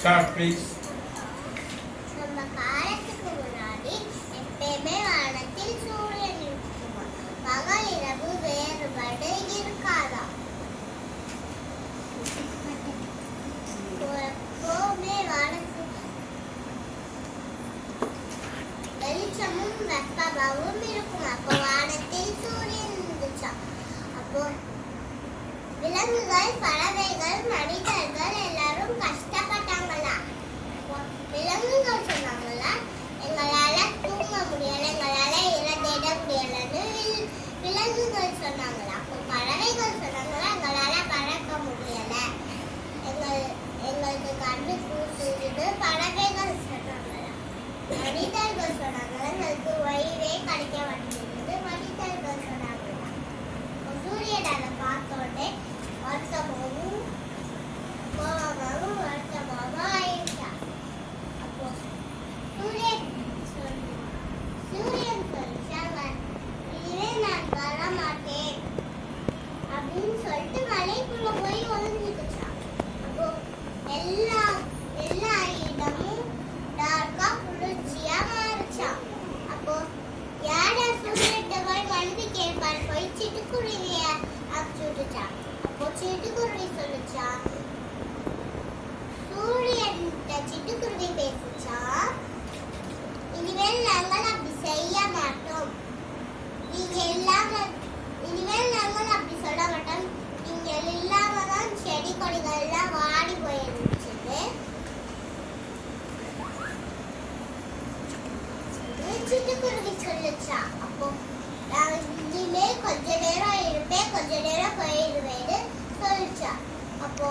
Start, please. நம்ம காலத்துக்கு முன்னாடி எப்பயுமே வானத்தில் சூரியன் இருக்குமா, பகல் இரவு வேறுபாடு இருக்காதா? எப்பவுமே வானத்தில் வெளிச்சமும் வெப்பமாவும் இருக்கும். அப்போ வானத்தில் சூரியன் இருந்துச்சா? அப்போ விலங்குகள், பறவைகள், மனிதர்கள் எல்லாரும் கஷ்டப்பட்டாங்களா? விலங்குகள் சொன்னாங்களா, எங்களால தூங்க முடியல, எங்களால இறந்திட முடியலன்னு விலங்குகள் சொன்னாங்களா? அப்போ பறவைகள் சொன்னாங்களா, எங்களால பறக்க முடியல, எங்களுக்கு கண்ணு கூசுது பறவைகள் சொன்னாங்களா? மனிதர்கள் சொன்னாங்களா, எங்களுக்கு வயிறே கிடைக்க மாட்டேங்குது மனிதர்கள் சொன்னாங்களா? சூரியன் அதை பார்த்தோன்னே வருத்தமாகவும் கோபமாகவும் வருத்தமாகவும் ஆயிடுச்சா? அப்போ சூரியன் சொல்லிச்சாங்க, இதுவே நான் வர மாட்டேன் அப்படின்னு சொல்லிட்டு மலைக்குள்ள போய் ஒளிஞ்சுக்கிச்சா. அப்போ எல்லா இடமும் டார்க்கா குளிர்ச்சியா மாறுச்சா. அப்போ யாரா சூரியன்கிட்ட போய் மனுதி கேட்பாரு, போய் சிட்டுக்குருவிய அனுப்பிச்சு விட்டுச்சா. அப்போ சிட்டுக்குருவி சொல்லுச்சா, சூரியன்கிட்ட சிட்டுக்குருவி பேசுச்சா, இனிமேல் நாங்கள் அப்படி செய்ய மாட்டோம், நீங்க இல்லாம இனிமேல் நாங்கள் அப்படி சொல்ல மாட்டோம், நீங்க இல்லாம தான் செடி கொடிகள் எல்லாம் வாடி போயிருந்துச்சு சிட்டுக்குருவி சொல்லுச்சா. அப்போ நான் இனிமே கொஞ்ச நேரம் இருப்பேன், கொஞ்ச நேரம் போயிடுவேன்னு சொல்லிச்சா. அப்போ